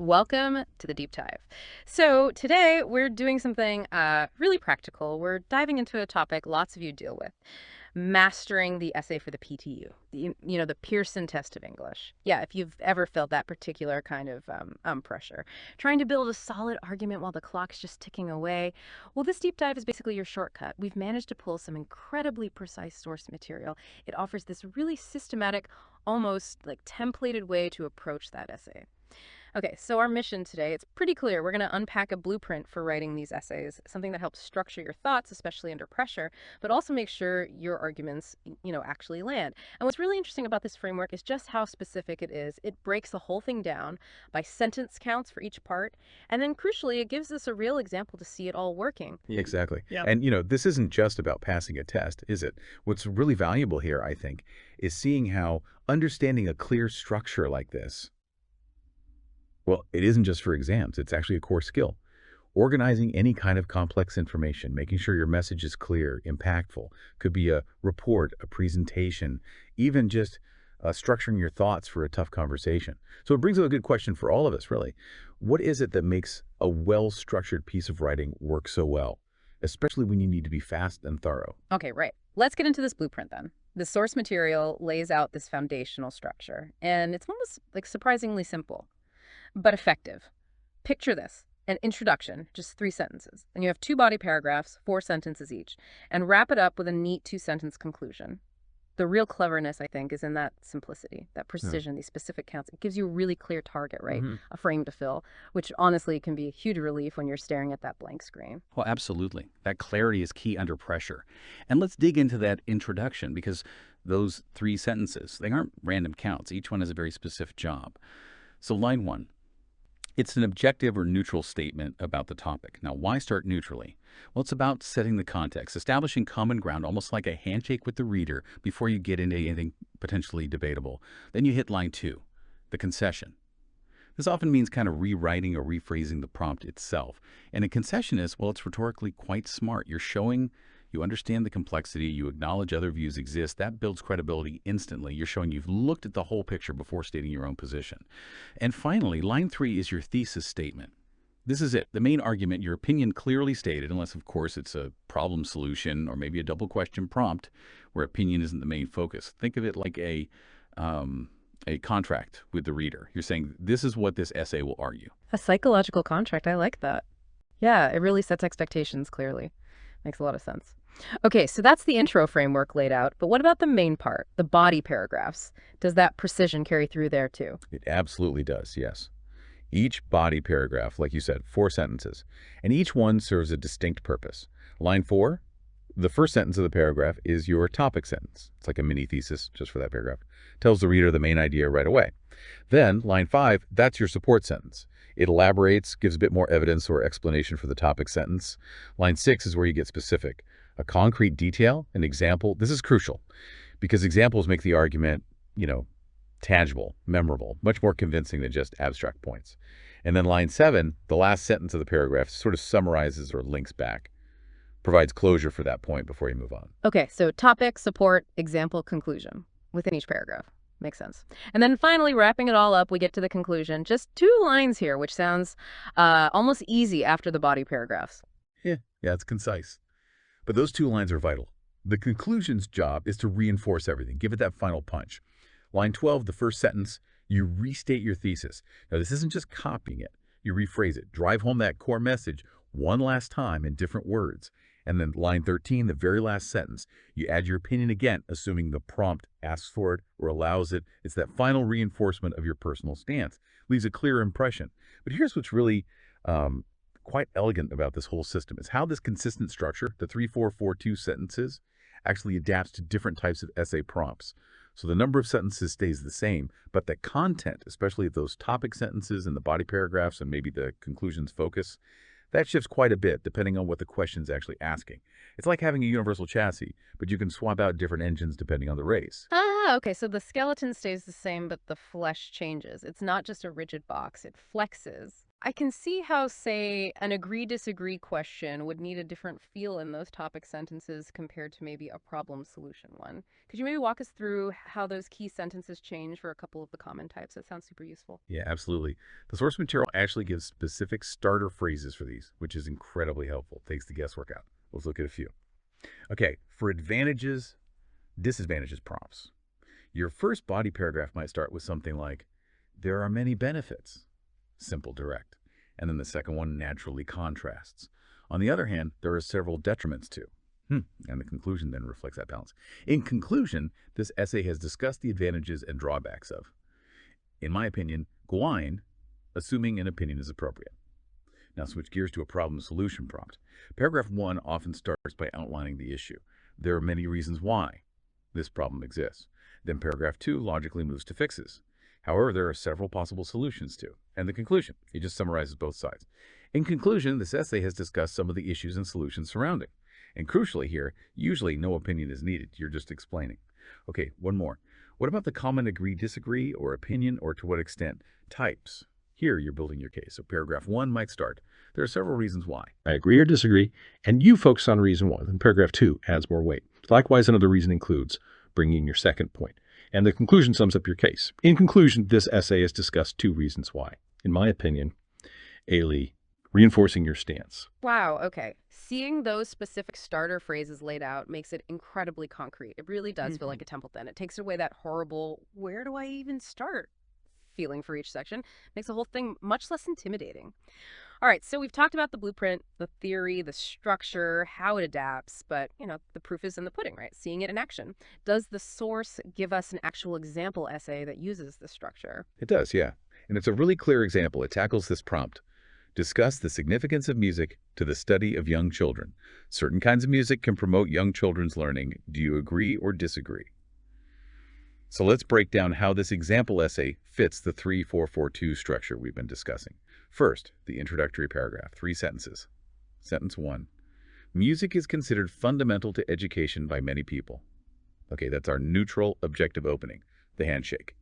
Welcome to the deep dive. So today we're doing something really practical. We're diving into a topic lots of you deal with, mastering the essay for the PTU, the Pearson test of English. Yeah, if you've ever felt that particular kind of pressure, trying to build a solid argument while the clock's just ticking away. Well, this deep dive is basically your shortcut. We've managed to pull some incredibly precise source material. It offers this really systematic, almost like templated way to approach that essay. Okay, so our mission today, it's pretty clear. We're going to unpack a blueprint for writing these essays, something that helps structure your thoughts, especially under pressure, but also make sure your arguments, actually land. And what's really interesting about this framework is just how specific it is. It breaks the whole thing down by sentence counts for each part, and then crucially, it gives us a real example to see it all working. Yeah, exactly. Yeah. And, this isn't just about passing a test, is it? What's really valuable here, I think, is seeing how understanding a clear structure like this, well, it isn't just for exams. It's actually a core skill. Organizing any kind of complex information, making sure your message is clear, impactful, could be a report, a presentation, even just structuring your thoughts for a tough conversation. So it brings up a good question for all of us, really. What is it that makes a well-structured piece of writing work so well, especially when you need to be fast and thorough? Okay, right. Let's get into this blueprint then. The source material lays out this foundational structure, and it's almost like surprisingly simple, but effective. Picture this. An introduction, just 3 sentences. Then you have 2 body paragraphs, 4 sentences each, and wrap it up with a neat 2-sentence conclusion. The real cleverness, I think, is in that simplicity, that precision, these specific counts. It gives you a really clear target, right? A frame to fill, which honestly can be a huge relief when you're staring at that blank screen. Well, absolutely. That clarity is key under pressure. And let's dig into that introduction because those 3 sentences, they aren't random counts. Each one has a very specific job. So line 1. It's an objective or neutral statement about the topic. Now, why start neutrally? Well, it's about setting the context, establishing common ground, almost like a handshake with the reader before you get into anything potentially debatable. Then you hit line 2, the concession. This often means kind of rewriting or rephrasing the prompt itself. And a concession is, well, it's rhetorically quite smart. You're showing you understand the complexity, you acknowledge other views exist. That builds credibility instantly. You're showing you've looked at the whole picture before stating your own position. And finally, line 3 is your thesis statement. This is it, the main argument, your opinion clearly stated, unless, of course, it's a problem solution or maybe a double question prompt where opinion isn't the main focus. Think of it like a contract with the reader. You're saying, this is what this essay will argue. A psychological contract, I like that. Yeah, it really sets expectations clearly. Makes a lot of sense. Okay, so that's the intro framework laid out, but what about the main part, the body paragraphs? Does that precision carry through there too? It absolutely does, yes. Each body paragraph, like you said, 4 sentences, and each one serves a distinct purpose. Line 4, the first sentence of the paragraph is your topic sentence. It's like a mini thesis just for that paragraph. Tells the reader the main idea right away. Then, line 5, that's your support sentence. It elaborates, gives a bit more evidence or explanation for the topic sentence. Line 6 is where you get specific. A concrete detail, an example. This is crucial because examples make the argument, tangible, memorable, much more convincing than just abstract points. And then line 7, the last sentence of the paragraph, sort of summarizes or links back, provides closure for that point before you move on. Okay, so topic, support, example, conclusion within each paragraph. Makes sense. And then finally, wrapping it all up, we get to the conclusion. Just 2 lines here, which sounds almost easy after the body paragraphs. Yeah, it's concise. But those 2 lines are vital. The conclusion's job is to reinforce everything, give it that final punch. Line 12, the first sentence, you restate your thesis. Now, this isn't just copying it. You rephrase it. Drive home that core message one last time in different words. And then line 13, the very last sentence, you add your opinion again, assuming the prompt asks for it or allows it. It's that final reinforcement of your personal stance. Leaves a clear impression. But here's what's really quite elegant about this whole system is how this consistent structure, the 3-4-4-2 sentences, actually adapts to different types of essay prompts. So the number of sentences stays the same, but the content, especially those topic sentences and the body paragraphs and maybe the conclusion's focus, that shifts quite a bit depending on what the question's actually asking. It's like having a universal chassis, but you can swap out different engines depending on the race. Ah, okay, so the skeleton stays the same, but the flesh changes. It's not just a rigid box, it flexes. I can see how, say, an agree-disagree question would need a different feel in those topic sentences compared to maybe a problem-solution one. Could you maybe walk us through how those key sentences change for a couple of the common types? That sounds super useful. Yeah, absolutely. The source material actually gives specific starter phrases for these, which is incredibly helpful. Takes the guesswork out. Let's look at a few. Okay, for advantages, disadvantages prompts. Your first body paragraph might start with something like, there are many benefits. Simple, direct. And then the second one naturally contrasts. On the other hand, there are several detriments too. And the conclusion then reflects that balance. In conclusion, this essay has discussed the advantages and drawbacks of, in my opinion, Gwine, assuming an opinion is appropriate. Now switch gears to a problem-solution prompt. Paragraph 1 often starts by outlining the issue. There are many reasons why this problem exists. Then paragraph 2 logically moves to fixes. However, there are several possible solutions too. And the conclusion, it just summarizes both sides. In conclusion, this essay has discussed some of the issues and solutions surrounding. And crucially here, usually no opinion is needed. You're just explaining. Okay, one more. What about the common agree, disagree, or opinion, or to what extent? Types. Here you're building your case. So paragraph 1 might start. There are several reasons why. I agree or disagree, and you focus on reason 1. Then paragraph 2 adds more weight. Likewise, another reason includes bringing your second point. And the conclusion sums up your case. In conclusion, this essay has discussed 2 reasons why. In my opinion, Ailey, reinforcing your stance. Wow, okay. Seeing those specific starter phrases laid out makes it incredibly concrete. It really does feel like a template then. It takes away that horrible, where do I even start feeling for each section. Makes the whole thing much less intimidating. All right, so we've talked about the blueprint, the theory, the structure, how it adapts, but, the proof is in the pudding, right? Seeing it in action. Does the source give us an actual example essay that uses this structure? It does, yeah. And it's a really clear example. It tackles this prompt. Discuss the significance of music to the study of young children. Certain kinds of music can promote young children's learning. Do you agree or disagree? So let's break down how this example essay fits the 3-4-4-2 structure we've been discussing. First, the introductory paragraph, 3 sentences. Sentence 1. Music is considered fundamental to education by many people. Okay, that's our neutral, objective opening, the handshake.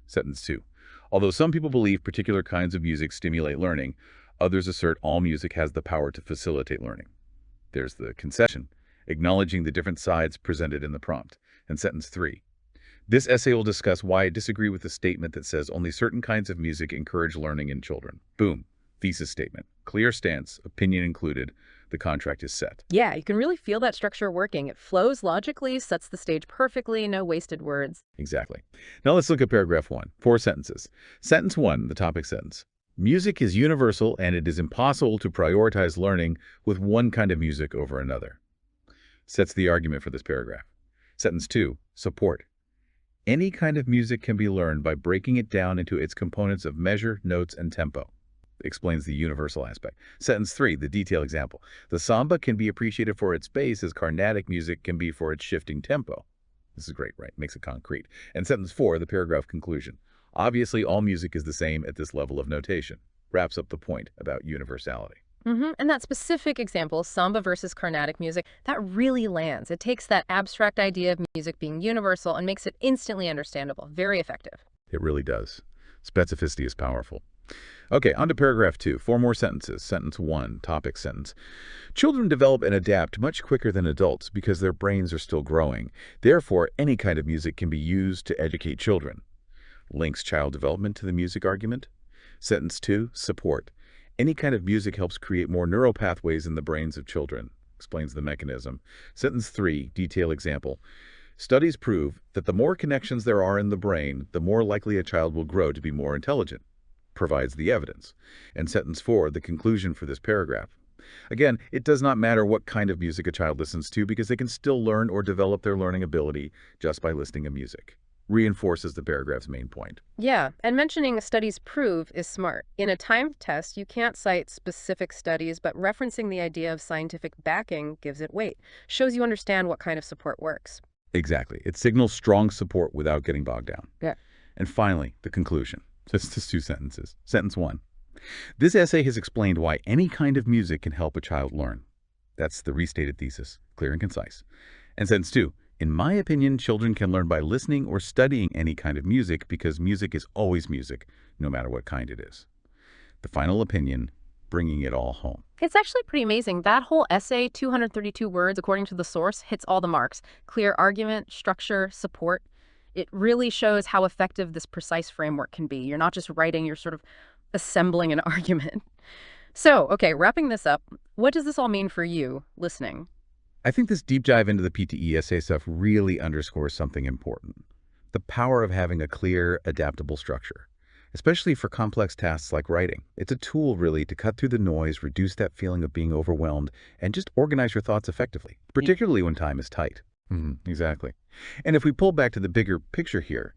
Sentence 2. Although some people believe particular kinds of music stimulate learning, others assert all music has the power to facilitate learning. There's the concession, acknowledging the different sides presented in the prompt. And sentence 3. This essay will discuss why I disagree with the statement that says only certain kinds of music encourage learning in children. Boom. Thesis statement. Clear stance, opinion included. The contract is set. Yeah, you can really feel that structure working. It flows logically, sets the stage perfectly, no wasted words. Exactly. Now let's look at paragraph 1. 4 sentences. Sentence 1, the topic sentence. Music is universal and it is impossible to prioritize learning with one kind of music over another. Sets the argument for this paragraph. Sentence 2, support. Any kind of music can be learned by breaking it down into its components of measure, notes, and tempo. Explains the universal aspect. Sentence 3, the detail example. The samba can be appreciated for its bass as Carnatic music can be for its shifting tempo. This is great, right? Makes it concrete. And sentence 4, the paragraph conclusion. Obviously, all music is the same at this level of notation. Wraps up the point about universality. And that specific example, samba versus Carnatic music, that really lands. It takes that abstract idea of music being universal and makes it instantly understandable. Very effective. It really does. Specificity is powerful. Okay, on to paragraph 2. 4 more sentences. Sentence 1, topic sentence. Children develop and adapt much quicker than adults because their brains are still growing. Therefore, any kind of music can be used to educate children. Links child development to the music argument. Sentence 2, support. Any kind of music helps create more neural pathways in the brains of children. Explains the mechanism. Sentence 3, detail example. Studies prove that the more connections there are in the brain, the more likely a child will grow to be more intelligent. Provides the evidence. And sentence 4, the conclusion for this paragraph. Again, it does not matter what kind of music a child listens to because they can still learn or develop their learning ability just by listening to music. Reinforces the paragraph's main point. Yeah, and mentioning studies prove is smart. In a timed test, you can't cite specific studies, but referencing the idea of scientific backing gives it weight. Shows you understand what kind of support works. Exactly. It signals strong support without getting bogged down. Yeah. And finally, the conclusion. Just 2 sentences. Sentence 1. This essay has explained why any kind of music can help a child learn. That's the restated thesis, clear and concise. And sentence 2. In my opinion, children can learn by listening or studying any kind of music because music is always music, no matter what kind it is. the final opinion, bringing it all home. It's actually pretty amazing. That whole essay, 232 words according to the source, hits all the marks. Clear argument, structure, support. It really shows how effective this precise framework can be. You're not just writing, you're sort of assembling an argument. So, okay, wrapping this up, what does this all mean for you listening? I think this deep dive into the PTE essay stuff really underscores something important. The power of having a clear, adaptable structure, especially for complex tasks like writing. It's a tool, really, to cut through the noise, reduce that feeling of being overwhelmed, and just organize your thoughts effectively, particularly when time is tight. Exactly. And if we pull back to the bigger picture here,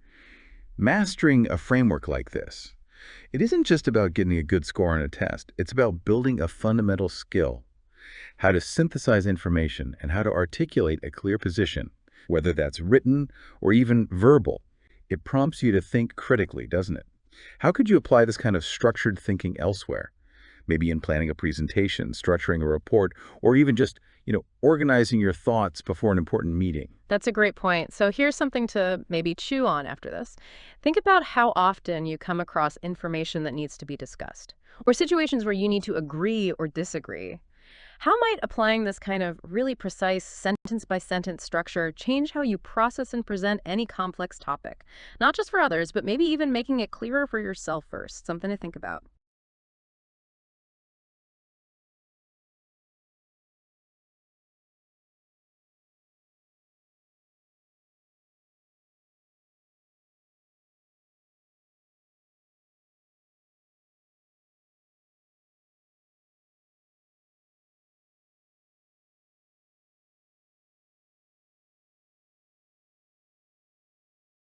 mastering a framework like this, it isn't just about getting a good score on a test. It's about building a fundamental skill, how to synthesize information and how to articulate a clear position, whether that's written or even verbal. It prompts you to think critically, doesn't it? How could you apply this kind of structured thinking elsewhere? Maybe in planning a presentation, structuring a report, or even just, organizing your thoughts before an important meeting. That's a great point. So here's something to maybe chew on after this. Think about how often you come across information that needs to be discussed, or situations where you need to agree or disagree. How might applying this kind of really precise sentence-by-sentence structure change how you process and present any complex topic? Not just for others, but maybe even making it clearer for yourself first. Something to think about.